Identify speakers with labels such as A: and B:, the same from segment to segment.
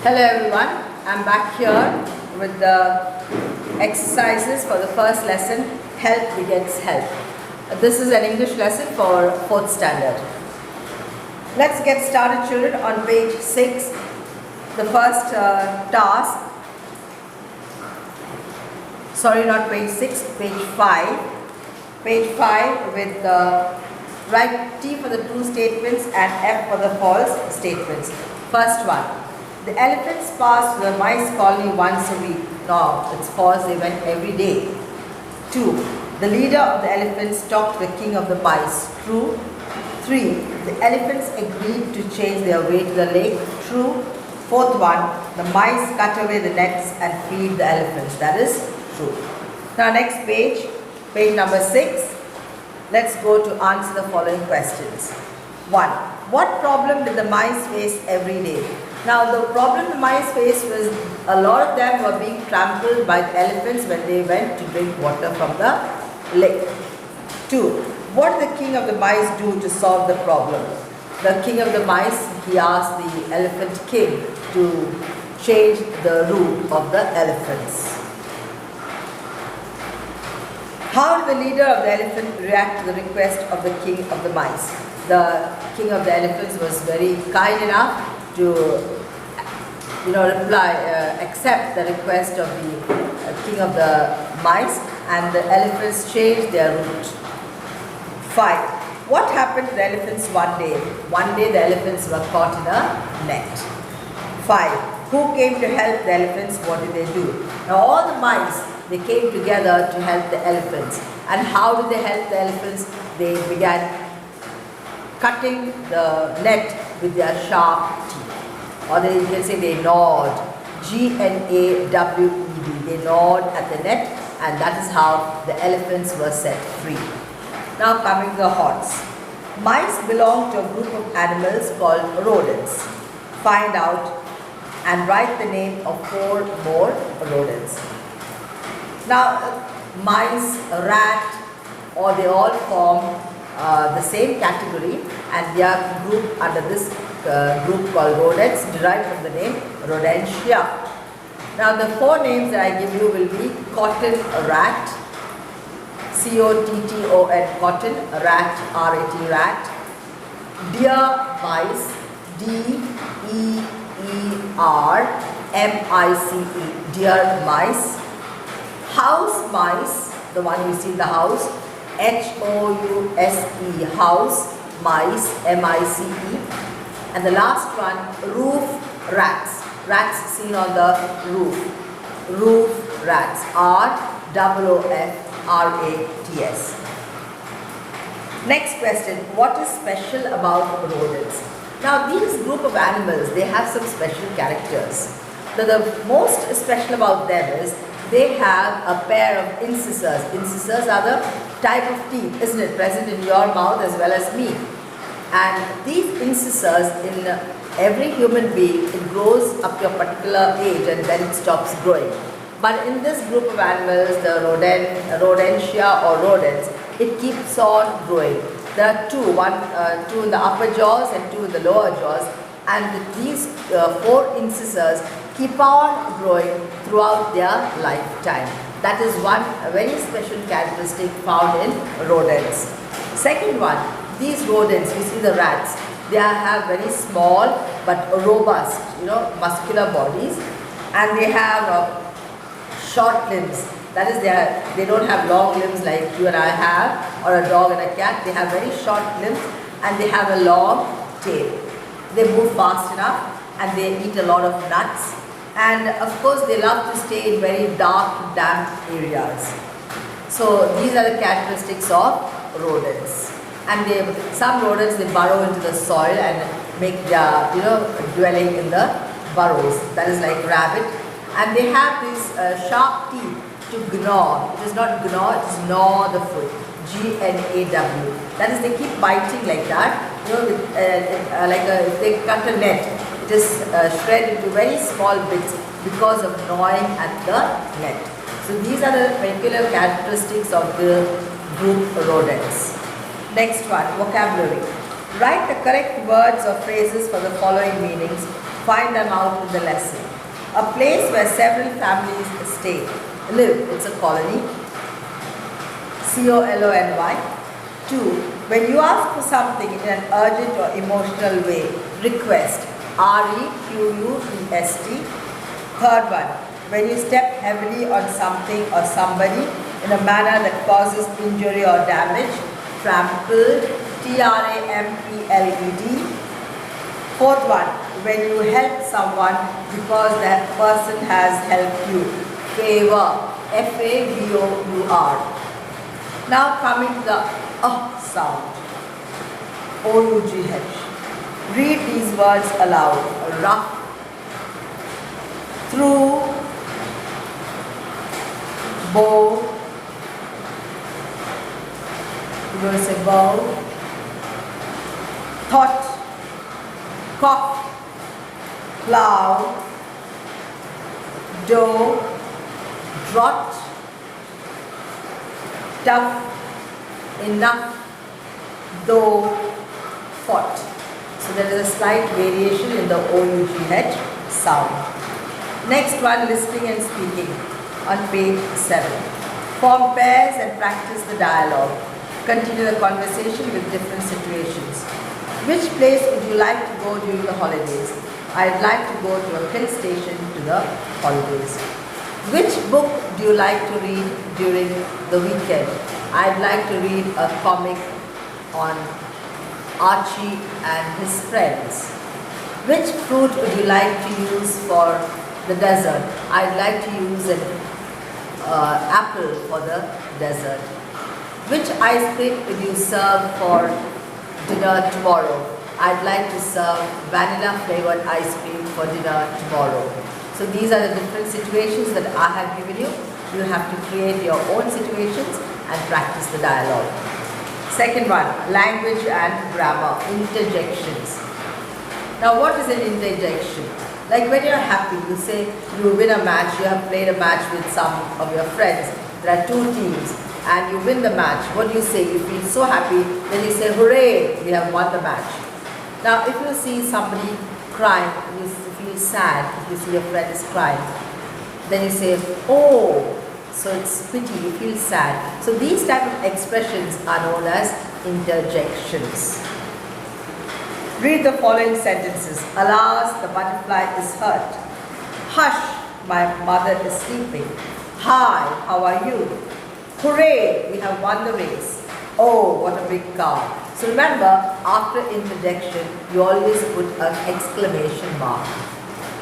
A: Hello everyone, I'm back here with the exercises for the first lesson, Help Begets Help. This is an English lesson for 4th standard. Let's get started, children, on page 6. The first task, sorry, not page 6, page 5. Page 5 with write T for the true statements and F for the false statements. First one. The elephants passed the mice colony once a week. No, it's false, they went every day. 2. The leader of the elephants talked to the king of the mice. True. 3. The elephants agreed to change their way to the lake. True. 4th one. The mice cut away the nets and feed the elephants. That is true. Now next page, page number 6. Let's go to answer the following questions. 1. What problem did the mice face every day? Now the problem the mice faced was a lot of them were being trampled by the elephants when they went to drink water from the lake. 2. What did the king of the mice do to solve the problem? The king of the mice, he asked the elephant king to change the route of the elephants. How did the leader of the elephant react to the request of the king of the mice? The king of the elephants was very kind enough to accept the request of the king of the mice, and the elephants changed their route. 5. What happened to the elephants one day? One day the elephants were caught in a net. 5. Who came to help the elephants? What did they do? Now all the mice, they came together to help the elephants. And how did they help the elephants? They began cutting the net with their sharp teeth. Or you can say they gnawed. G-N-A-W-E-D. They gnawed at the net, and that is how the elephants were set free. Now coming to the horse. Mice belong to a group of animals called rodents. Find out and write the name of 4 more rodents. Now mice, rat, or they all form the same category, and they are grouped under this group called rodents, derived from the name Rodentia. Now the 4 names that I give you will be cotton rat, C-O-T-T-O-N, cotton, rat, R-A-T, rat, deer mice, D-E-E-R-M-I-C-E, deer mice, house mice, the one you see in the house, H-O-U-S-E, house mice, M-I-C-E, and the last one, roof rats, rats seen on the roof, roof rats, R-O-O-F-R-A-T-S. Next question, what is special about rodents? Now these group of animals, they have some special characters. The most special about them is they have a pair of incisors. Incisors are the type of teeth, isn't it, present in your mouth as well as me. And these incisors in every human being, it grows up to a particular age and then it stops growing. But in this group of animals, the rodentia or rodents, it keeps on growing. There are 2 in the upper jaws and 2 in the lower jaws, and these 4 incisors keep on growing throughout their lifetime. That is one very special characteristic found in rodents. Second one, these rodents, we see the rats, they have very small but robust, muscular bodies, and they have short limbs. That is, they don't have long limbs like you and I have, or a dog and a cat. They have very short limbs and they have a long tail. They move fast enough and they eat a lot of nuts. And of course, they love to stay in very dark, damp areas. So these are the characteristics of rodents. And some rodents, they burrow into the soil and make their, dwelling in the burrows. That is like rabbit. And they have these sharp teeth to gnaw. It is not gnaw, it is gnaw the foot. G-N-A-W. That is, they keep biting like that. If they cut a net, it is shred into very small bits because of gnawing at the net. So these are the particular characteristics of the group rodents. Next one, vocabulary. Write the correct words or phrases for the following meanings. Find them out in the lesson. A place where several families live. It's a colony. colony. 2. When you ask for something in an urgent or emotional way, request. request. Third one, when you step heavily on something or somebody in a manner that causes injury or damage, trampled. trampled. Fourth one, when you help someone because that person has helped you, favor. favor. Now coming to the sound. OUGH. Read these words aloud. Rough, through, bow. You're going to say bow. Thought, cough, plow, dough, draught, tough, enough, though, fought. So there is a slight variation in the OUGH sound. Next one, listening and speaking on page 7. Form pairs and practice the dialogue. Continue the conversation with different situations. Which place would you like to go during the holidays? I'd like to go to a hill station to the holidays. Which book do you like to read during the weekend? I'd like to read a comic on Archie and his friends. Which fruit would you like to use for the dessert? I'd like to use an apple for the dessert. Which ice cream would you serve for dinner tomorrow? I'd like to serve vanilla flavored ice cream for dinner tomorrow. So these are the different situations that I have given you. You have to create your own situations and practice the dialogue. Second one, language and grammar, interjections. Now what is an interjection? Like when you're happy, you say you win a match, you have played a match with some of your friends. There are 2 teams and you win the match. What do you say? You feel so happy, then you say, hooray, we have won the match. Now if you see somebody crying, you feel sad. If you see your friend is crying, then you say, oh, so it's pity, you feel sad. So these type of expressions are known as interjections. Read the following sentences. Alas, the butterfly is hurt. Hush, my mother is sleeping. Hi, how are you? Hooray, we have won the race. Oh, what a big car. So remember, after interjection, you always put an exclamation mark.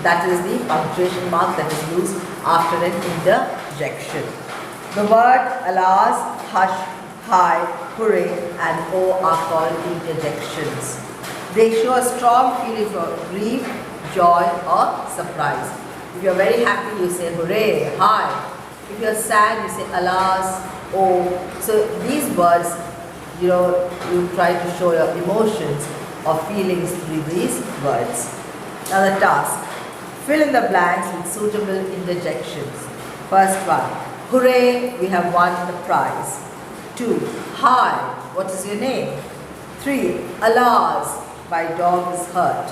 A: That is the punctuation mark that is used after an interjection. The word alas, hush, hi, hooray, and oh are called interjections. They show a strong feeling of grief, joy, or surprise. If you are very happy, you say hooray, hi. If you are sad, you say alas, oh. So these words, you try to show your emotions or feelings through these words. Now the task. Fill in the blanks with suitable interjections. First one, hooray, we have won the prize. 2, hi, what is your name? 3, alas, my dog is hurt.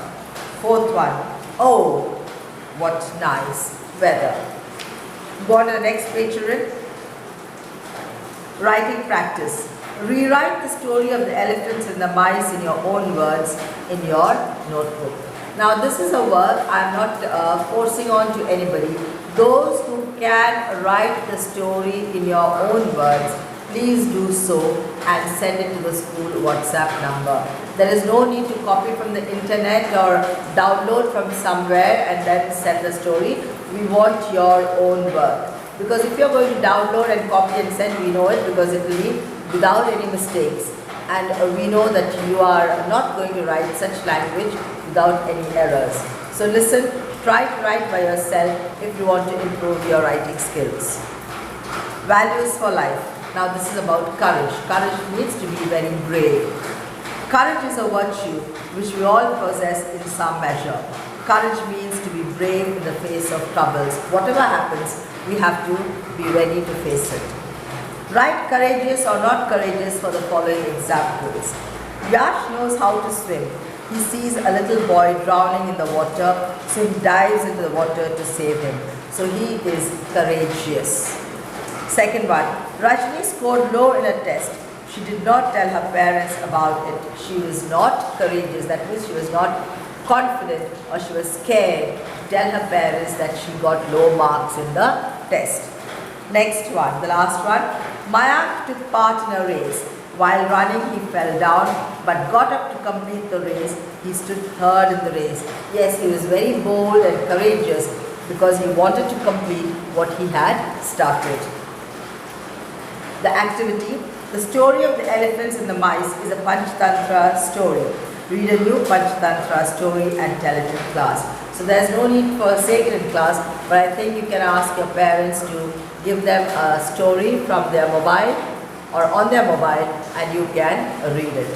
A: 4th one, oh, what nice weather. Go on to the next page, children. Writing practice. Rewrite the story of the elephants and the mice in your own words in your notebook. Now this is a work I am not forcing on to anybody. Those who can write the story in your own words, please do so and send it to the school WhatsApp number. There is no need to copy from the internet or download from somewhere and then send the story. We want your own work. Because if you are going to download and copy and send, we know it because it will be without any mistakes. And we know that you are not going to write such language without any errors. So listen, try to write by yourself if you want to improve your writing skills. Values for life. Now this is about courage. Courage needs to be very brave. Courage is a virtue which we all possess in some measure. Courage means to be brave in the face of troubles. Whatever happens, we have to be ready to face it. Write courageous or not courageous for the following examples. Yash knows how to swim. He sees a little boy drowning in the water, so he dives into the water to save him. So he is courageous. Second one, Rajni scored low in a test. She did not tell her parents about it. She was not courageous. That means she was not confident, or she was scared to tell her parents that she got low marks in the test. Next one, the last one. Mayank took part in a race. While running, he fell down but got up to complete the race. He stood third in the race. Yes, he was very bold and courageous because he wanted to complete what he had started. The activity. The story of the elephants and the mice is a Panchtantra story. Read a new Panchtantra story and tell it in class. So there is no need for saying it in class, but I think you can ask your parents to give them a story from their mobile or on their mobile, and you can read it.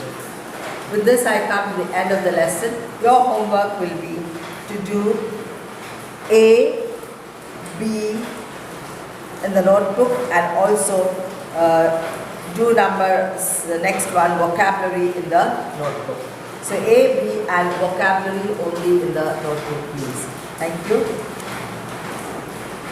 A: With this, I come to the end of the lesson. Your homework will be to do A, B in the notebook, and also do the next one, vocabulary in the notebook. So A, B and vocabulary only in the notebook, please. Thank you.